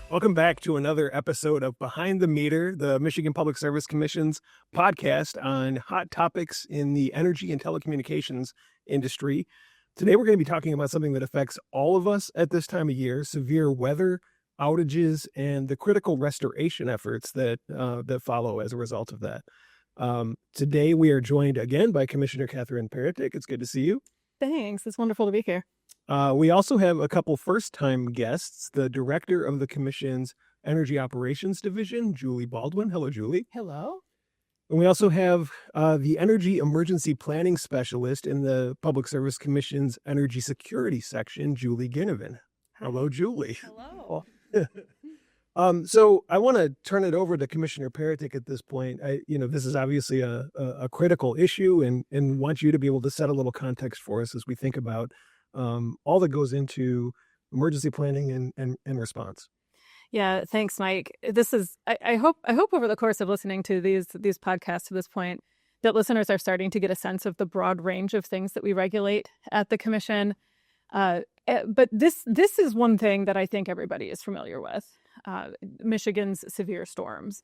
Welcome back to another episode of Behind the Meter, the Michigan Public Service Commission's podcast on hot topics in the energy and telecommunications industry. Today, we're going to be talking about something that affects all of us at this time of year: severe weather, outages, and the critical restoration efforts that follow as a result of that. Today, we are joined again by Commissioner Catherine Peritic. It's good to see you. Thanks. It's wonderful to be here. We also have a couple first-time guests, the director of the Commission's Energy Operations Division, Julie Baldwin. Hello, Julie. Hello. And we also have the Energy Emergency Planning Specialist in the Public Service Commission's Energy Security Section, Julie Ginevan. Hello, Julie. Hello. So I want to turn it over to Commissioner Peritic at this point. This is obviously a critical issue and want you to be able to set a little context for us as we think about all that goes into emergency planning and response. Yeah, thanks, Mike. This is I hope over the course of listening to these podcasts to this point that listeners are starting to get a sense of the broad range of things that we regulate at the Commission. But this is one thing that I think everybody is familiar with: Michigan's severe storms.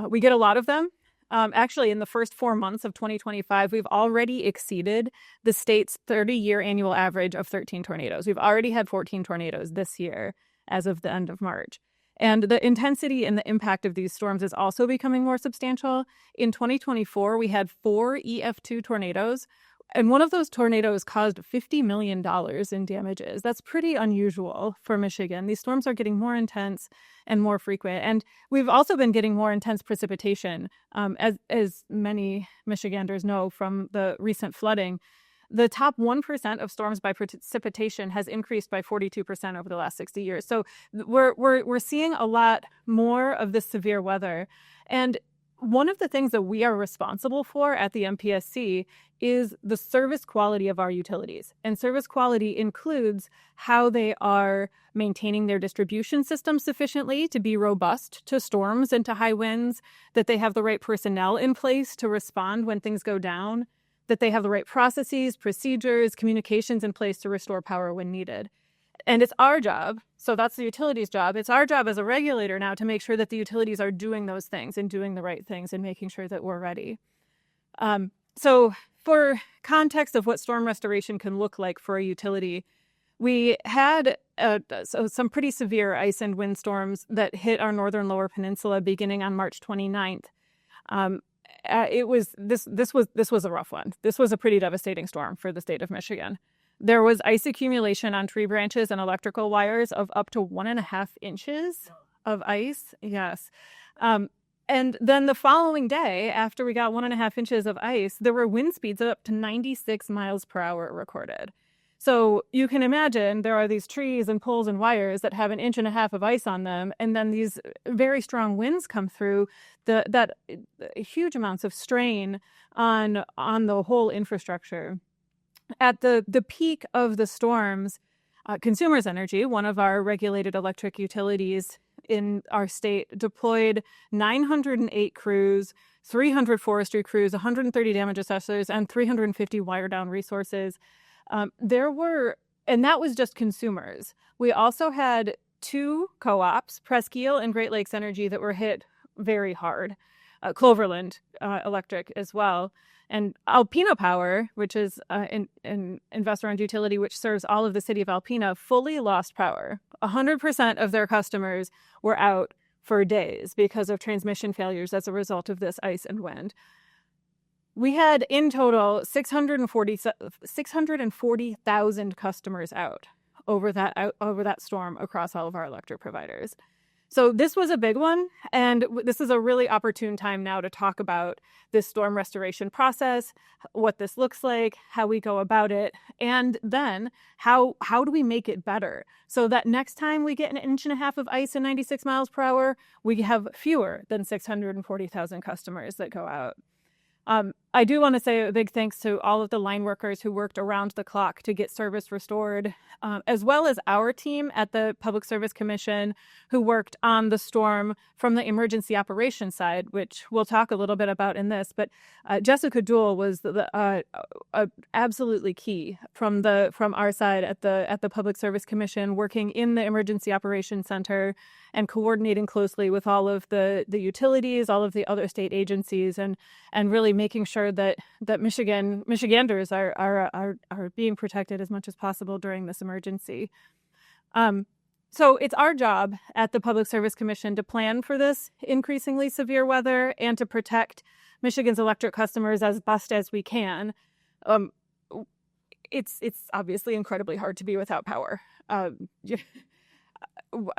We get a lot of them. Actually, in the first 4 months of 2025, we've already exceeded the state's 30-year annual average of 13 tornadoes. We've already had 14 tornadoes this year as of the end of March. And the intensity and the impact of these storms is also becoming more substantial. In 2024, we had 4 EF2 tornadoes, and one of those tornadoes caused $50 million in damages. That's pretty unusual for Michigan. These storms are getting more intense and more frequent. And we've also been getting more intense precipitation. As many Michiganders know from the recent flooding, the top 1% of storms by precipitation has increased by 42% over the last 60 years. So we're seeing a lot more of this severe weather. And one of the things that we are responsible for at the MPSC is the service quality of our utilities. And service quality includes how they are maintaining their distribution system sufficiently to be robust to storms and to high winds, that they have the right personnel in place to respond when things go down, that they have the right processes, procedures, communications in place to restore power when needed. And it's our job, so that's the utilities' job, it's our job as a regulator now to make sure that the utilities are doing those things and doing the right things and making sure that we're ready. So for context of what storm restoration can look like for a utility, we had some pretty severe ice and wind storms that hit our northern lower peninsula beginning on March 29th. This was a rough one. This was a pretty devastating storm for the state of Michigan. There was ice accumulation on tree branches and electrical wires of up to 1.5 inches of ice. Yes. And then the following day, after we got 1.5 inches of ice, there were wind speeds up to 96 miles per hour recorded. So you can imagine there are these trees and poles and wires that have 1.5 inches of ice on them, and then these very strong winds come through, that huge amounts of strain on the whole infrastructure. At the peak of the storms, Consumers Energy, one of our regulated electric utilities in our state, deployed 908 crews, 300 forestry crews, 130 damage assessors, and 350 wire down resources. And that was just consumers. We also had 2 co-ops, Presqu'Île and Great Lakes Energy, that were hit very hard. Cloverland Electric as well. And Alpena Power, which is an investor-owned utility which serves all of the city of Alpena, fully lost power. 100% of their customers were out for days because of transmission failures as a result of this ice and wind. We had in total 640,000 customers out over that storm across all of our electric providers. So this was a big one, and this is a really opportune time now to talk about this storm restoration process, what this looks like, how we go about it, and then how do we make it better so that next time we get 1.5 inches of ice and 96 miles per hour, we have fewer than 640,000 customers that go out. I do want to say a big thanks to all of the line workers who worked around the clock to get service restored, as well as our team at the Public Service Commission who worked on the storm from the emergency operations side, which we'll talk a little bit about in this. But Jessica Duell was absolutely key from our side at the Public Service Commission, working in the Emergency Operations Center and coordinating closely with all of the utilities, all of the other state agencies, and really making sure that Michiganders are being protected as much as possible during this emergency. So it's our job at the Public Service Commission to plan for this increasingly severe weather and to protect Michigan's electric customers as best as we can. It's obviously incredibly hard to be without power.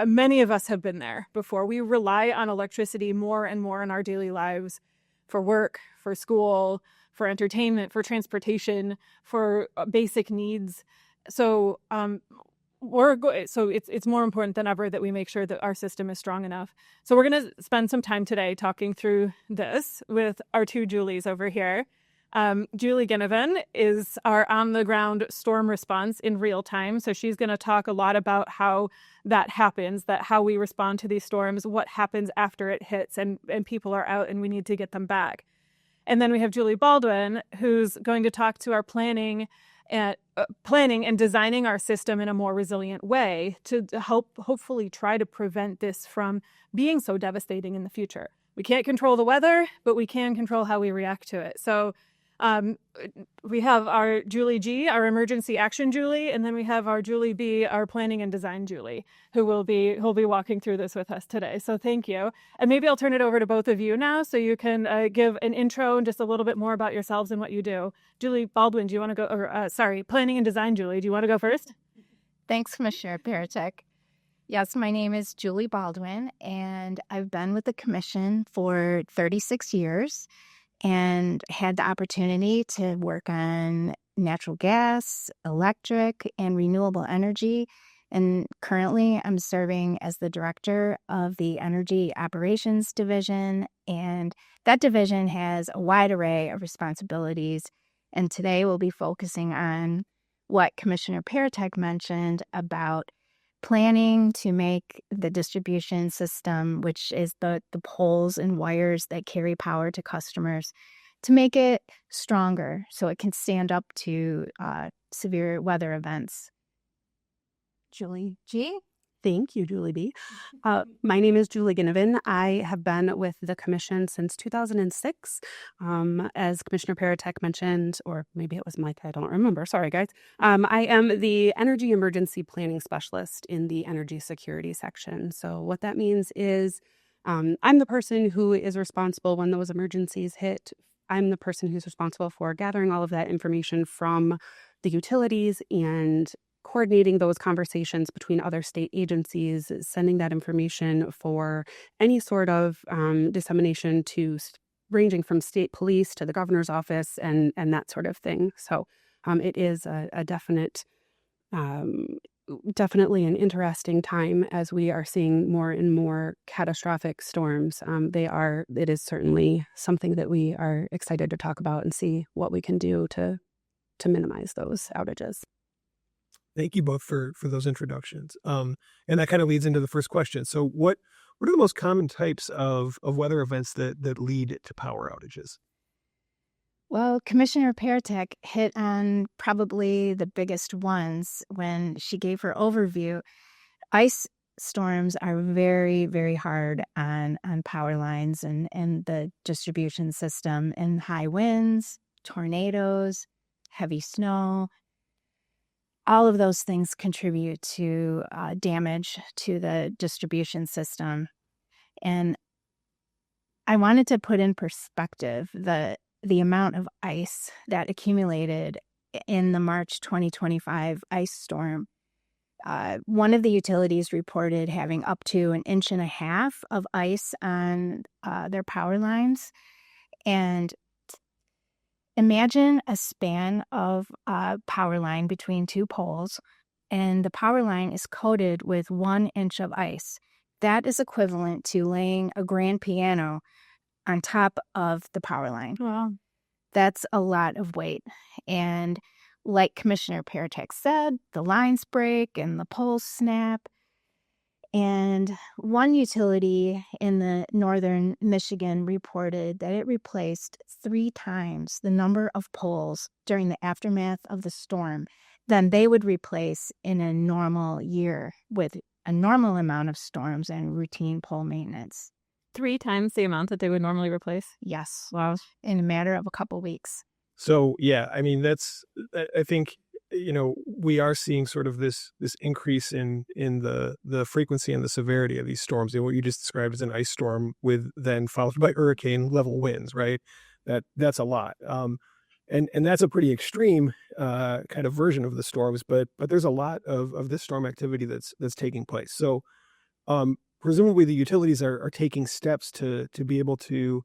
Many of us have been there before. We rely on electricity more and more in our daily lives for work, for school, for entertainment, for transportation, for basic needs. So it's more important than ever that we make sure that our system is strong enough. So we're going to spend some time today talking through this with our two Julies over here. Julie Ginevan is our on-the-ground storm response in real time. So she's going to talk a lot about how that happens, how we respond to these storms, what happens after it hits and people are out and we need to get them back. And then we have Julie Baldwin, who's going to talk to our planning and designing our system in a more resilient way to hopefully try to prevent this from being so devastating in the future. We can't control the weather, but we can control how we react to it. So we have our Julie G, our emergency action Julie, and then we have our Julie B, our planning and design Julie, who'll be walking through this with us today. So thank you. And maybe I'll turn it over to both of you now so you can give an intro and just a little bit more about yourselves and what you do. Julie Baldwin, do you want to go, planning and design Julie, do you want to go first? Thanks, Commissioner Paratek. Yes, my name is Julie Baldwin, and I've been with the Commission for 36 years. And had the opportunity to work on natural gas, electric, and renewable energy. And currently, I'm serving as the director of the Energy Operations Division. And that division has a wide array of responsibilities. And today, we'll be focusing on what Commissioner Paratek mentioned about planning to make the distribution system, which is the poles and wires that carry power to customers, to make it stronger so it can stand up to severe weather events. Julie G. Thank you, Julie B. My name is Julie Ginevan. I have been with the Commission since 2006. As Commissioner Paratek mentioned, or maybe it was Mike, I don't remember. Sorry, guys. I am the Energy Emergency Planning Specialist in the Energy Security section. So what that means is I'm the person who is responsible when those emergencies hit. I'm the person who's responsible for gathering all of that information from the utilities and coordinating those conversations between other state agencies, sending that information for any sort of dissemination to ranging from state police to the governor's office and that sort of thing. So it is a definitely an interesting time as we are seeing more and more catastrophic storms. It is certainly something that we are excited to talk about and see what we can do to minimize those outages. Thank you both for those introductions. And that kind of leads into the first question. So what are the most common types of weather events that lead to power outages? Well, Commissioner Paratek hit on probably the biggest ones when she gave her overview. Ice storms are very, very hard on power lines and the distribution system, and high winds, tornadoes, heavy snow. All of those things contribute to damage to the distribution system. And I wanted to put in perspective the amount of ice that accumulated in the March 2025 ice storm. One of the utilities reported having up to 1.5 inches of ice on their power lines. And imagine a span of power line between two poles, and the power line is coated with 1 inch of ice. That is equivalent to laying a grand piano on top of the power line. Wow. That's a lot of weight. And like Commissioner Paratek said, the lines break and the poles snap. And one utility in the northern Michigan reported that it replaced 3 times the number of poles during the aftermath of the storm than they would replace in a normal year with a normal amount of storms and routine pole maintenance. 3 times the amount that they would normally replace? Yes. Wow. In a matter of a couple weeks. So, yeah, I mean, I think, we are seeing sort of this increase in the frequency and the severity of these storms. And what you just described as an ice storm with then followed by hurricane level winds, right? That's a lot. And that's a pretty extreme kind of version of the storms, but there's a lot of this storm activity that's taking place. So presumably the utilities are taking steps to be able to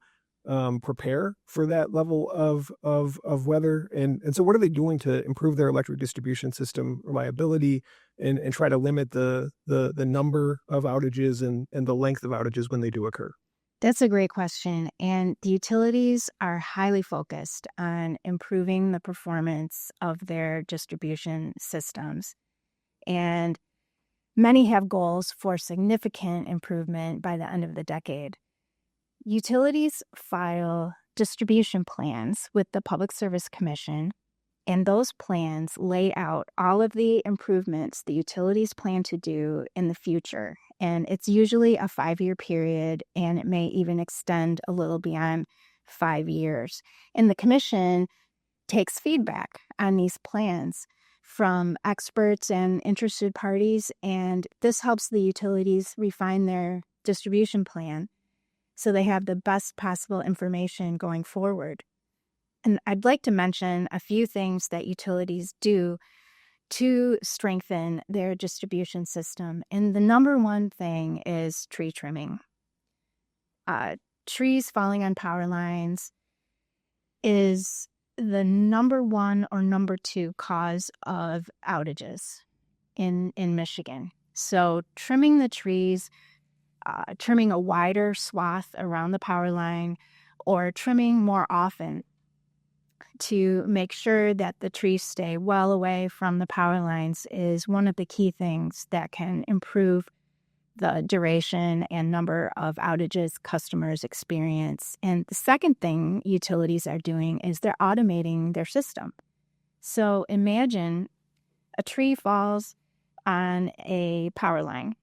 prepare for that level of weather. And so what are they doing to improve their electric distribution system reliability and try to limit the number of outages and the length of outages when they do occur? That's a great question. And the utilities are highly focused on improving the performance of their distribution systems. And many have goals for significant improvement by the end of the decade. Utilities file distribution plans with the Public Service Commission, and those plans lay out all of the improvements the utilities plan to do in the future. And it's usually a 5-year period, and it may even extend a little beyond 5 years. And the commission takes feedback on these plans from experts and interested parties, and this helps the utilities refine their distribution plan so they have the best possible information going forward. And I'd like to mention a few things that utilities do to strengthen their distribution system. And the number one thing is tree trimming. Trees falling on power lines is the number 1 or number 2 cause of outages in Michigan. So trimming the trees, trimming a wider swath around the power line, or trimming more often to make sure that the trees stay well away from the power lines is one of the key things that can improve the duration and number of outages customers experience. And the second thing utilities are doing is they're automating their system. So imagine a tree falls on a power line,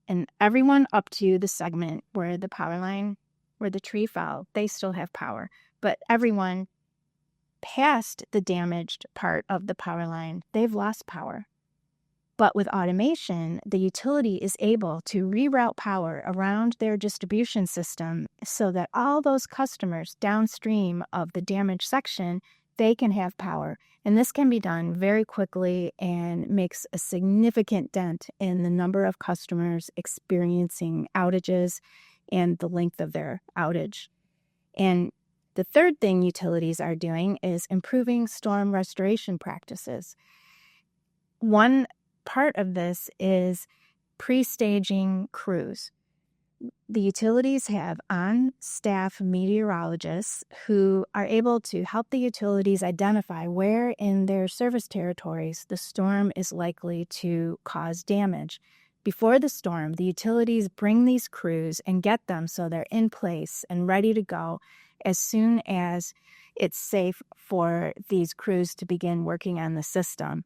and everyone up to the segment where the power line, where the tree fell, they still have power. But everyone past the damaged part of the power line, they've lost power. But with automation, the utility is able to reroute power around their distribution system so that all those customers downstream of the damaged section, they can have power. And this can be done very quickly and makes a significant dent in the number of customers experiencing outages and the length of their outage. And the third thing utilities are doing is improving storm restoration practices. One part of this is pre-staging crews. The utilities have on-staff meteorologists who are able to help the utilities identify where in their service territories the storm is likely to cause damage. Before the storm, the utilities bring these crews and get them so they're in place and ready to go as soon as it's safe for these crews to begin working on the system.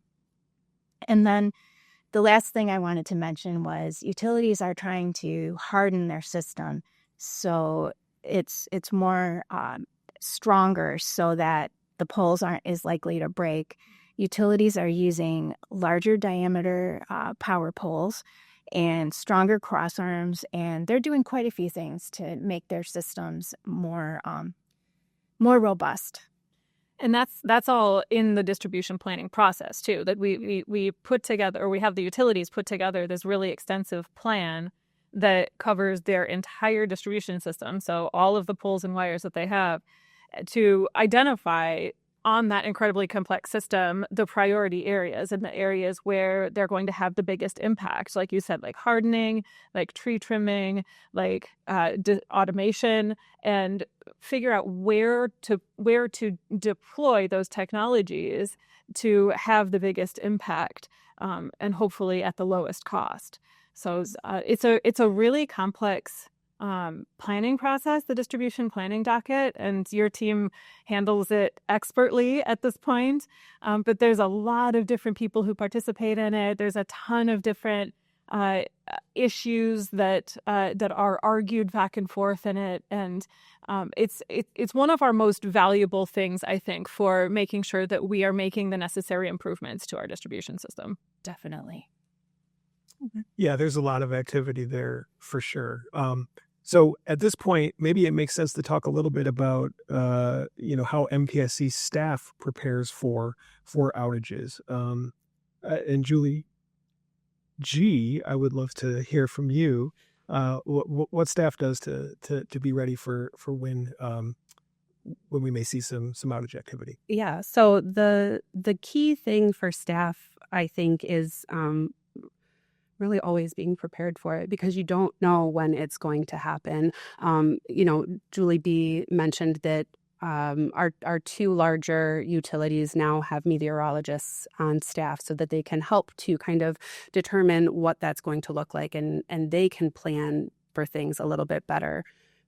And then the last thing I wanted to mention was utilities are trying to harden their system so it's more stronger so that the poles aren't as likely to break. Utilities are using larger diameter power poles and stronger cross arms, and they're doing quite a few things to make their systems more robust. And that's all in the distribution planning process too, that we put together, or we have the utilities put together this really extensive plan that covers their entire distribution system. So all of the poles and wires that they have to identify on that incredibly complex system, the priority areas and the areas where they're going to have the biggest impact, like you said, like hardening, like tree trimming, like automation, and figure out where to deploy those technologies to have the biggest impact, and hopefully at the lowest cost. So it's a really complex planning process, the distribution planning docket, and your team handles it expertly at this point. But there's a lot of different people who participate in it. There's a ton of different issues that are argued back and forth in it, and it's one of our most valuable things, I think, for making sure that we are making the necessary improvements to our distribution system. Definitely. Yeah, there's a lot of activity there for sure. So at this point, maybe it makes sense to talk a little bit about, how MPSC staff prepares for outages. And Julie G, I would love to hear from you. What staff does to be ready for when we may see some outage activity. Yeah. So the key thing for staff, I think, is really always being prepared for it, because you don't know when it's going to happen. Julie B mentioned that our two larger utilities now have meteorologists on staff so that they can help to kind of determine what that's going to look like, and they can plan for things a little bit better.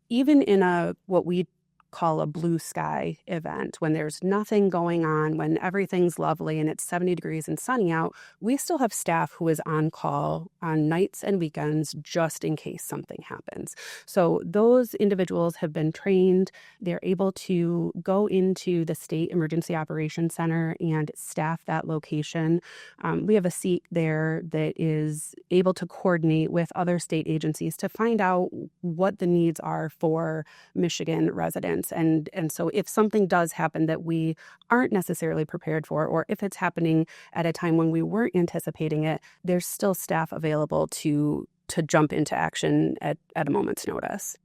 Even in what we call a blue sky event, when there's nothing going on, when everything's lovely and it's 70 degrees and sunny out, we still have staff who is on call on nights and weekends just in case something happens. So those individuals have been trained. They're able to go into the State Emergency Operations Center and staff that location. We have a seat there that is able to coordinate with other state agencies to find out what the needs are for Michigan residents. And so if something does happen that we aren't necessarily prepared for, or if it's happening at a time when we weren't anticipating it, there's still staff available to jump into action at a moment's notice.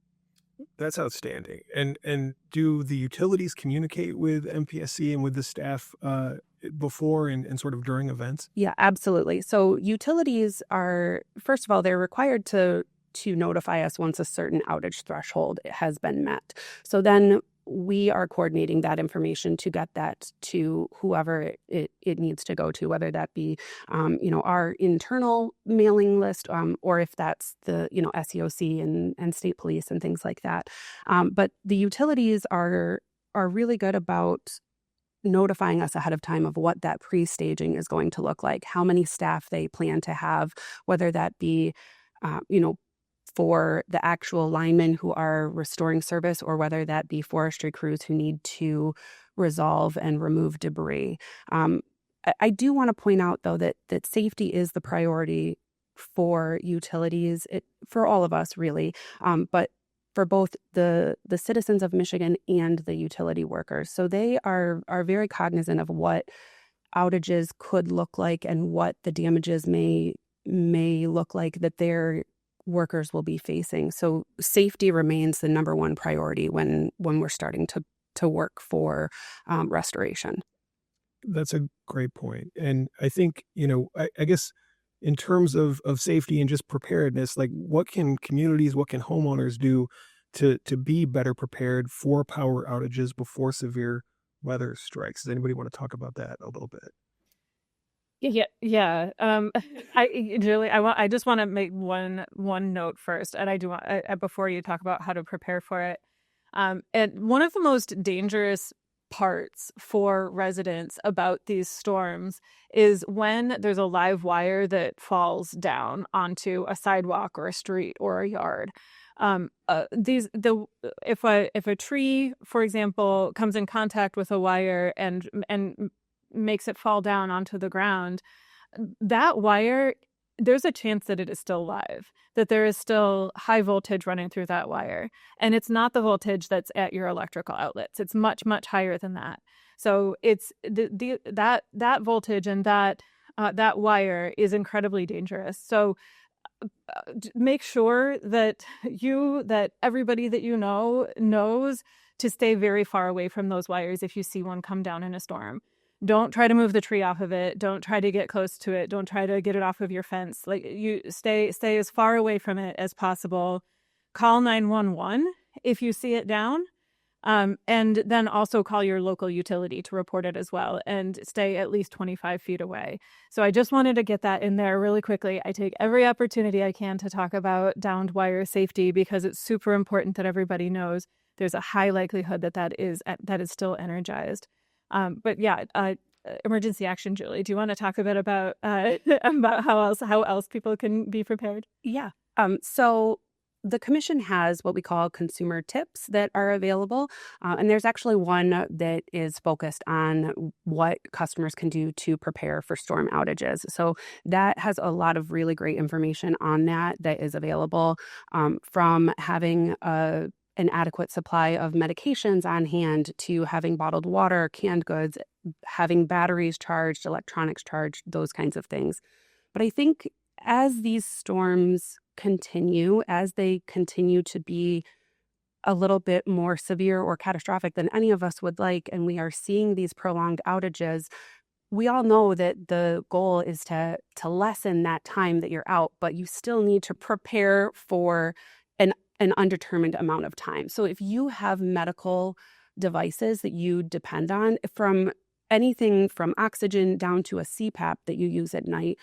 That's outstanding. And do the utilities communicate with MPSC and with the staff before and sort of during events? Yeah, absolutely. So utilities are, first of all, they're required to notify us once a certain outage threshold has been met. So then we are coordinating that information to get that to whoever it needs to go to, whether that be, our internal mailing list, or if that's the, SEOC and state police and things like that. But the utilities are really good about notifying us ahead of time of what that pre-staging is going to look like, how many staff they plan to have, whether that be, for the actual linemen who are restoring service, or whether that be forestry crews who need to resolve and remove debris. I do want to point out, though, that safety is the priority for utilities, for all of us, really, but for both the citizens of Michigan and the utility workers. So they are very cognizant of what outages could look like and what the damages may look like that they're workers will be facing. So safety remains the number one priority when we're starting to work for restoration. That's a great point. And I think, I guess in terms of safety and just preparedness, like what can communities, what can homeowners do to be better prepared for power outages before severe weather strikes? Does anybody want to talk about that a little bit? Yeah. Julie, I just want to make one note first, and I do want before you talk about how to prepare for it. And one of the most dangerous parts for residents about these storms is when there's a live wire that falls down onto a sidewalk or a street or a yard. If a tree, for example, comes in contact with a wire and makes it fall down onto the ground, that wire, there's a chance that it is still live, that there is still high voltage running through that wire. And it's not the voltage that's at your electrical outlets. It's much, much higher than that. So it's that voltage and that wire is incredibly dangerous. So make sure that everybody that you know knows to stay very far away from those wires if you see one come down in a storm. Don't try to move the tree off of it. Don't try to get close to it. Don't try to get it off of your fence. Like, you stay as far away from it as possible. Call 911 if you see it down. And then also call your local utility to report it as well, and stay at least 25 feet away. So I just wanted to get that in there really quickly. I take every opportunity I can to talk about downed wire safety because it's super important that everybody knows there's a high likelihood that is still energized. But yeah, emergency action, Julie, do you want to talk a bit about about how else people can be prepared? Yeah. So the commission has what we call consumer tips that are available. And there's actually one that is focused on what customers can do to prepare for storm outages. So that has a lot of really great information on that is available, from having an adequate supply of medications on hand to having bottled water, canned goods, having batteries charged, electronics charged, those kinds of things. But I think as these storms continue, as they continue to be a little bit more severe or catastrophic than any of us would like, and we are seeing these prolonged outages, we all know that the goal is to lessen that time that you're out, but you still need to prepare for an undetermined amount of time. So if you have medical devices that you depend on, from anything from oxygen down to a CPAP that you use at night,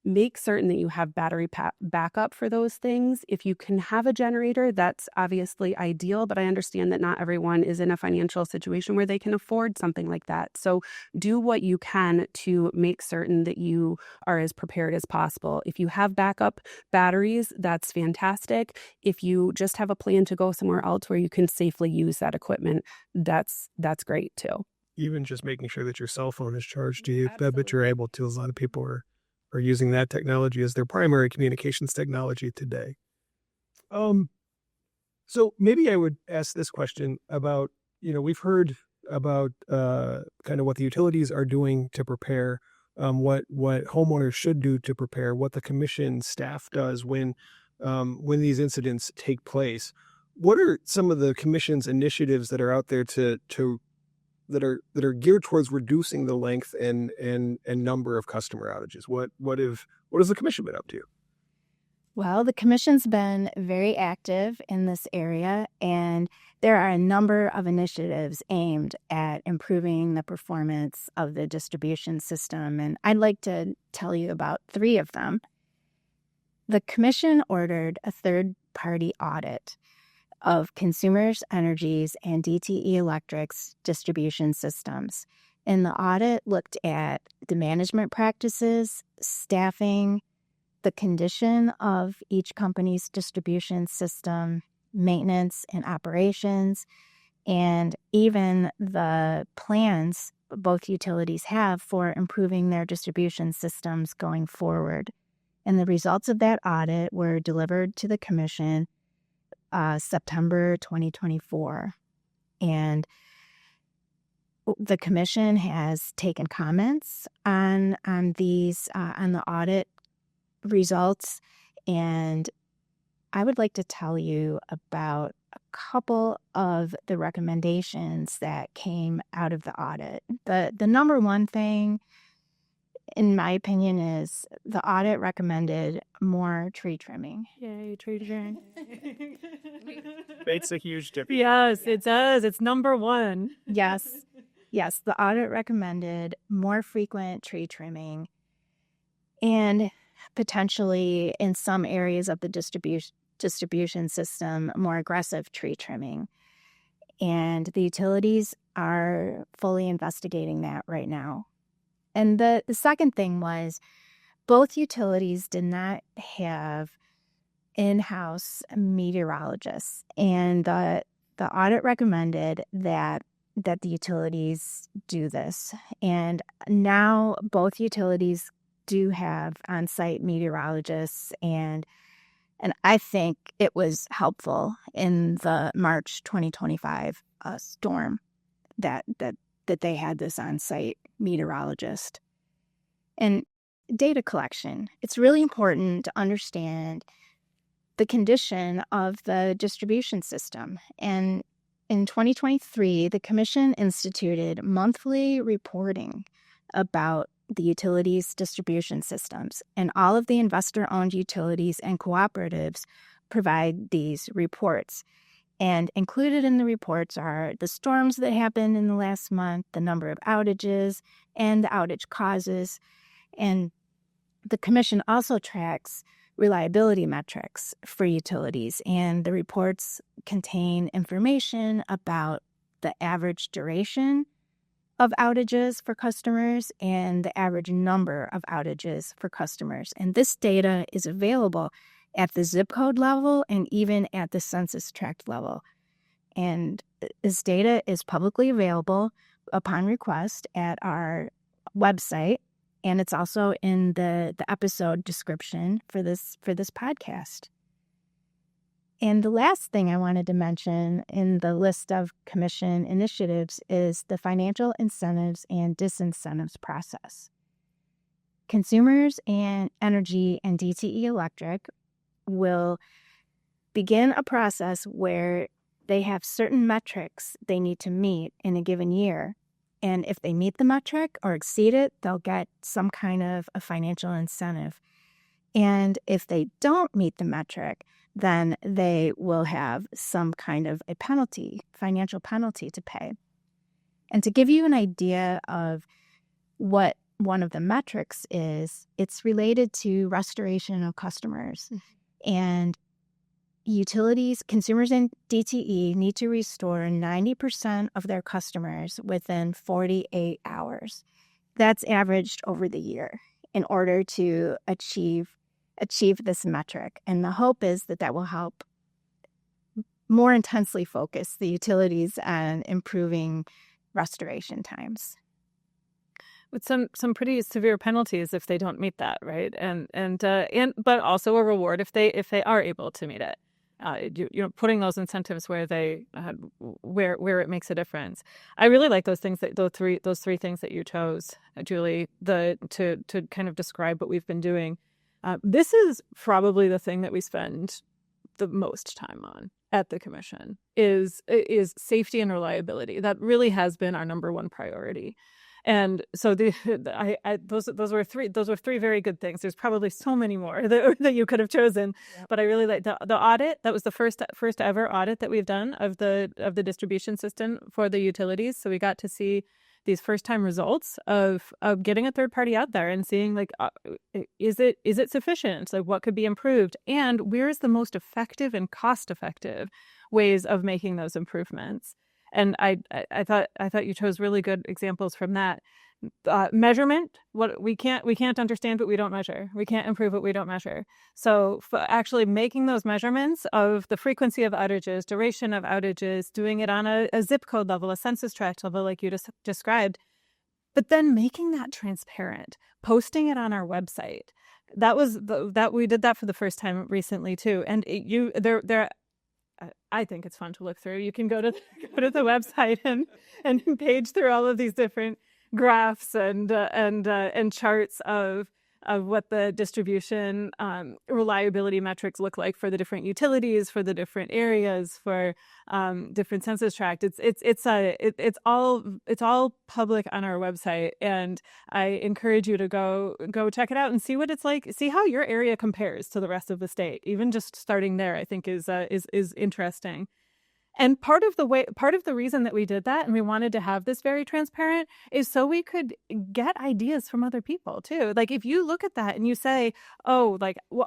make certain that you have battery backup for those things. If you can have a generator, that's obviously ideal, but I understand that not everyone is in a financial situation where they can afford something like that. So do what you can to make certain that you are as prepared as possible. If you have backup batteries, that's fantastic. If you just have a plan to go somewhere else where you can safely use that equipment, that's great too. Even just making sure that your cell phone is charged, I bet you're able to. A lot of people are using that technology as their primary communications technology today. So maybe I would ask this question about, we've heard about kind of what the utilities are doing to prepare, what homeowners should do to prepare, what the commission staff does when these incidents take place. What are some of the commission's initiatives that are out there that are geared towards reducing the length and number of customer outages? What has the commission been up to? Well, the commission's been very active in this area, and there are a number of initiatives aimed at improving the performance of the distribution system, and I'd like to tell you about 3 of them. The commission ordered a third-party audit of Consumers Energy's and DTE Electric's distribution systems. And the audit looked at the management practices, staffing, the condition of each company's distribution system, maintenance and operations, and even the plans both utilities have for improving their distribution systems going forward. And the results of that audit were delivered to the commission September 2024. And the commission has taken comments on the audit results, and I would like to tell you about a couple of the recommendations that came out of the audit. The number one thing, in my opinion, is the audit recommended more tree trimming. Yay, tree trimming. Makes a huge difference. Yes, it does. It's number one. Yes, the audit recommended more frequent tree trimming and potentially in some areas of the distribution system, more aggressive tree trimming. And the utilities are fully investigating that right now. And the second thing was both utilities did not have in-house meteorologists. And the audit recommended that the utilities do this. And now both utilities do have on-site meteorologists, and I think it was helpful in the March 2025 storm that they had this on-site meteorologist. And data collection. It's really important to understand the condition of the distribution system. And in 2023, the Commission instituted monthly reporting about the utilities distribution systems, and all of the investor-owned utilities and cooperatives provide these reports. And included in the reports are the storms that happened in the last month, the number of outages, and the outage causes. And the Commission also tracks reliability metrics for utilities, and the reports contain information about the average duration of outages for customers and the average number of outages for customers. And this data is available at the zip code level and even at the census tract level. And this data is publicly available upon request at our website, and it's also in the episode description for this podcast. And the last thing I wanted to mention in the list of Commission initiatives is the financial incentives and disincentives process. Consumers and Energy and DTE Electric will begin a process where they have certain metrics they need to meet in a given year. And if they meet the metric or exceed it, they'll get some kind of a financial incentive. And if they don't meet the metric, then they will have some kind of a penalty, financial penalty to pay. And to give you an idea of what one of the metrics is, it's related to restoration of customers. And utilities, consumers in DTE need to restore 90% of their customers within 48 hours. That's averaged over the year in order to achieve this metric. And the hope is that will help more intensely focus the utilities on improving restoration times. With some pretty severe penalties if they don't meet that, right? And but also a reward if they are able to meet it. Putting those incentives where where it makes a difference. I really like those things those three things that you chose, Julie, to kind of describe what we've been doing. This is probably the thing that we spend the most time on at the Commission is safety and reliability. That really has been our number one priority. And so those were three very good things. There's probably so many more that you could have chosen, but I really like the audit. That was the first ever audit that we've done of the distribution system for the utilities. So we got to see these first time results of getting a third party out there and seeing is it sufficient? Like what could be improved, and where is the most effective and cost effective ways of making those improvements. And I thought you chose really good examples from that. Measurement, what we can't understand what we don't measure. We can't improve what we don't measure. So actually making those measurements of the frequency of outages, duration of outages, doing it on a zip code level, a census tract level, like you just described, but then making that transparent, posting it on our website. That was that we did that for the first time recently too. And I think it's fun to look through. You can go to the website and page through all of these different graphs and charts of what the distribution reliability metrics look like for the different utilities, for the different areas, for different census tracts. It's all public on our website, and I encourage you to go check it out and see what it's like. See how your area compares to the rest of the state. Even just starting there, I think is interesting. And part of the reason that we did that and we wanted to have this very transparent is so we could get ideas from other people too. Like if you look at that and you say, oh,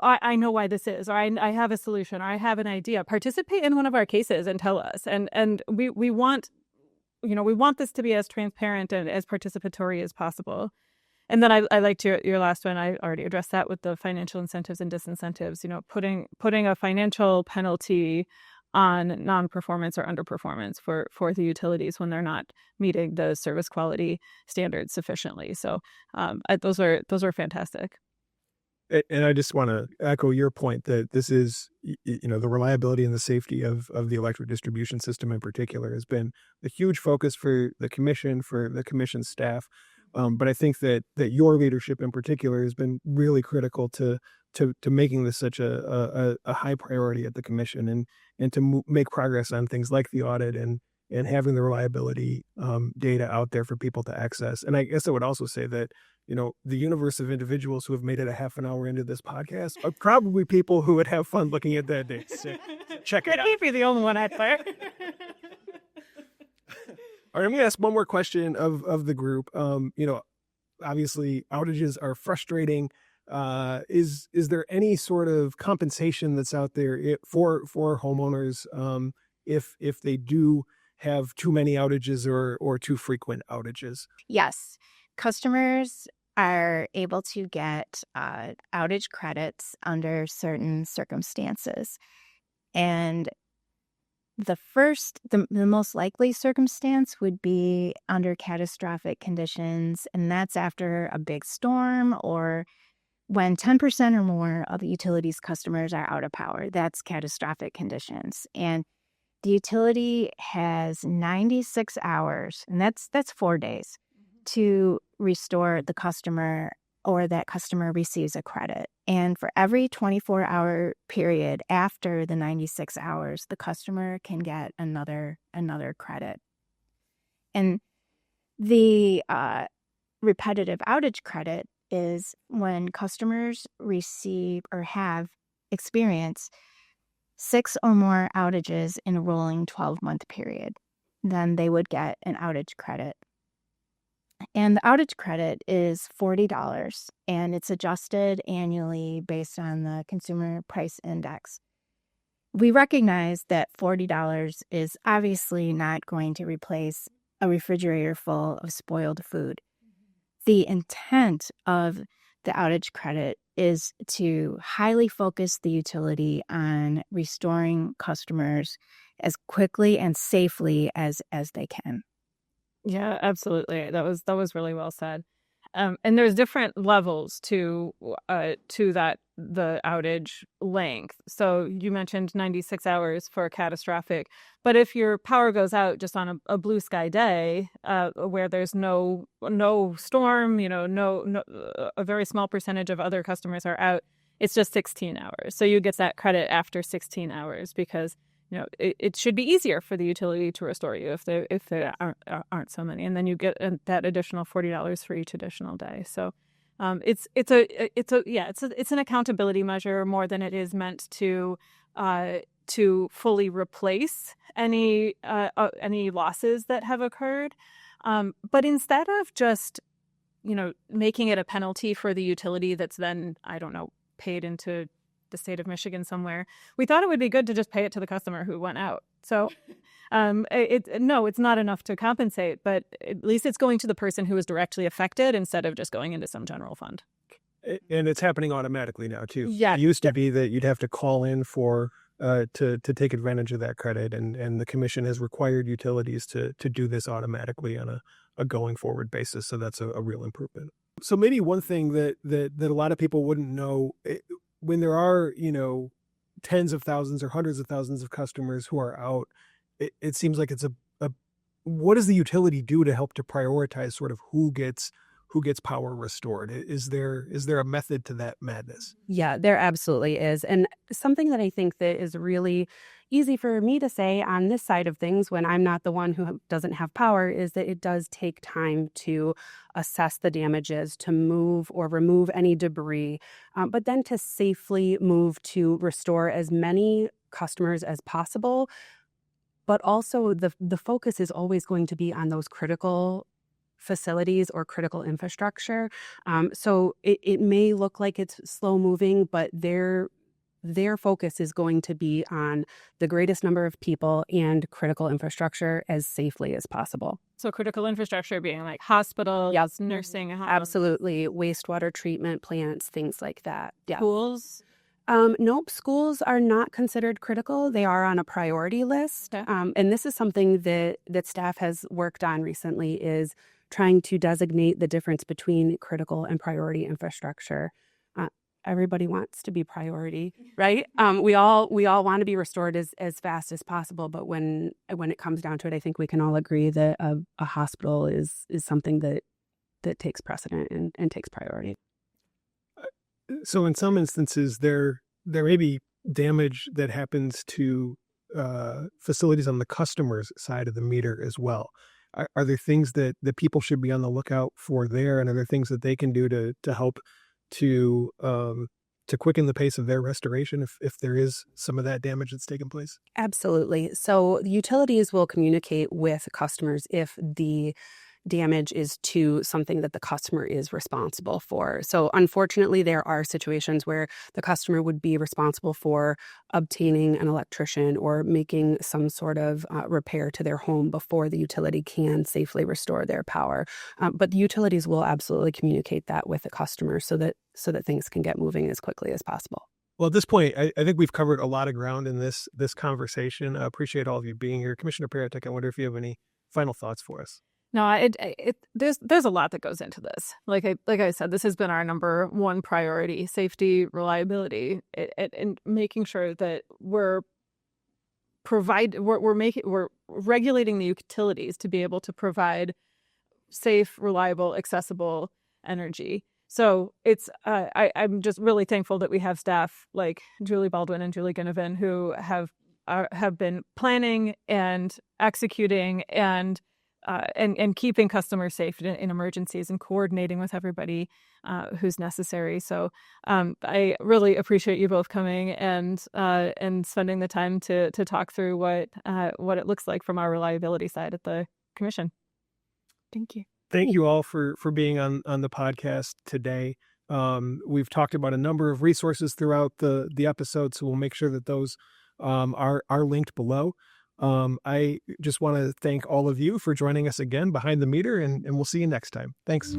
I know why this is, or I have a solution, or I have an idea, participate in one of our cases and tell us. And we want this to be as transparent and as participatory as possible. And then I liked your last one. I already addressed that with the financial incentives and disincentives, putting a financial penalty on non-performance or underperformance for the utilities when they're not meeting the service quality standards sufficiently. So those are fantastic. And I just want to echo your point that this is, the reliability and the safety of the electric distribution system in particular has been a huge focus for the Commission, for the Commission staff. But I think that your leadership in particular has been really critical to making this such a high priority at the commission, and to make progress on things like the audit and having the reliability data out there for people to access. And I guess I would also say that, the universe of individuals who have made it a half an hour into this podcast are probably people who would have fun looking at that data. So check it out. I'd be the only one out there. All right, I'm going to ask one more question of the group. Obviously outages are frustrating. Is there any sort of compensation that's out there for homeowners if they do have too many outages or too frequent outages? Yes, customers are able to get outage credits under certain circumstances. And the most likely circumstance would be under catastrophic conditions, and that's after a big storm or when 10% or more of the utility's customers are out of power. That's catastrophic conditions. And the utility has 96 hours, and that's 4 days, to restore the customer, or that customer receives a credit. And for every 24-hour period after the 96 hours, the customer can get another credit. And the repetitive outage credit is when customers receive or have experienced 6 or more outages in a rolling 12-month period. Then they would get an outage credit. And the outage credit is $40, and it's adjusted annually based on the Consumer Price Index. We recognize that $40 is obviously not going to replace a refrigerator full of spoiled food. The intent of the outage credit is to highly focus the utility on restoring customers as quickly and safely as they can. Yeah, absolutely. That was really well said. And there's different levels to the outage length. So you mentioned 96 hours for catastrophic, but if your power goes out just on a blue sky day, where there's no storm, a very small percentage of other customers are out, it's just 16 hours. So you get that credit after 16 hours because it should be easier for the utility to restore you if there aren't so many, and then you get that additional $40 for each additional day. So it's an accountability measure more than it is meant to fully replace any losses that have occurred. But instead of just making it a penalty for the utility that's then paid into the state of Michigan somewhere, we thought it would be good to just pay it to the customer who went out. So it's not enough to compensate, but at least it's going to the person who was directly affected instead of just going into some general fund. And it's happening automatically now too. Yeah. It used to be that you'd have to call in for to take advantage of that credit, and the commission has required utilities to do this automatically on a going forward basis. So that's a real improvement. So maybe one thing that a lot of people wouldn't know, when there are, tens of thousands or hundreds of thousands of customers who are out, it seems like it's what does the utility do to help to prioritize sort of who gets power restored? Is there a method to that madness? Yeah, there absolutely is. And something that I think that is really easy for me to say on this side of things when I'm not the one who doesn't have power is that it does take time to assess the damages, to move or remove any debris, but then to safely move to restore as many customers as possible. But also the focus is always going to be on those critical facilities or critical infrastructure. So it may look like it's slow moving, but their focus is going to be on the greatest number of people and critical infrastructure as safely as possible. So critical infrastructure being like hospitals, Yes. nursing homes. Absolutely. Wastewater treatment plants, things like that. Yeah. Schools? Nope. Schools are not considered critical. They are on a priority list. Okay. And this is something that staff has worked on recently, is trying to designate the difference between critical and priority infrastructure. Everybody wants to be priority, right? We all want to be restored as fast as possible. But when it comes down to it, I think we can all agree that a hospital is something that that takes precedent and takes priority. So in some instances, there may be damage that happens to facilities on the customer's side of the meter as well. Are there things that people should be on the lookout for there, and are there things that they can do to help to quicken the pace of their restoration if there is some of that damage that's taken place? Absolutely. So the utilities will communicate with customers if the damage is to something that the customer is responsible for. So unfortunately, there are situations where the customer would be responsible for obtaining an electrician or making some sort of repair to their home before the utility can safely restore their power. But the utilities will absolutely communicate that with the customer so that things can get moving as quickly as possible. Well, at this point, I think we've covered a lot of ground in this conversation. I appreciate all of you being here. Commissioner Peretek, I wonder if you have any final thoughts for us. No, there's a lot that goes into this. Like I said, this has been our number one priority: safety, reliability, and making sure that we're regulating the utilities to be able to provide safe, reliable, accessible energy. So it's I'm just really thankful that we have staff like Julie Baldwin and Julie Ginevan who have been planning and executing and keeping customers safe in emergencies and coordinating with everybody who's necessary. So I really appreciate you both coming and spending the time to talk through what it looks like from our reliability side at the commission. Thank you. Thank you all for being on the podcast today. We've talked about a number of resources throughout the episode, so we'll make sure that those are linked below. I just want to thank all of you for joining us again behind the meter, and we'll see you next time. Thanks.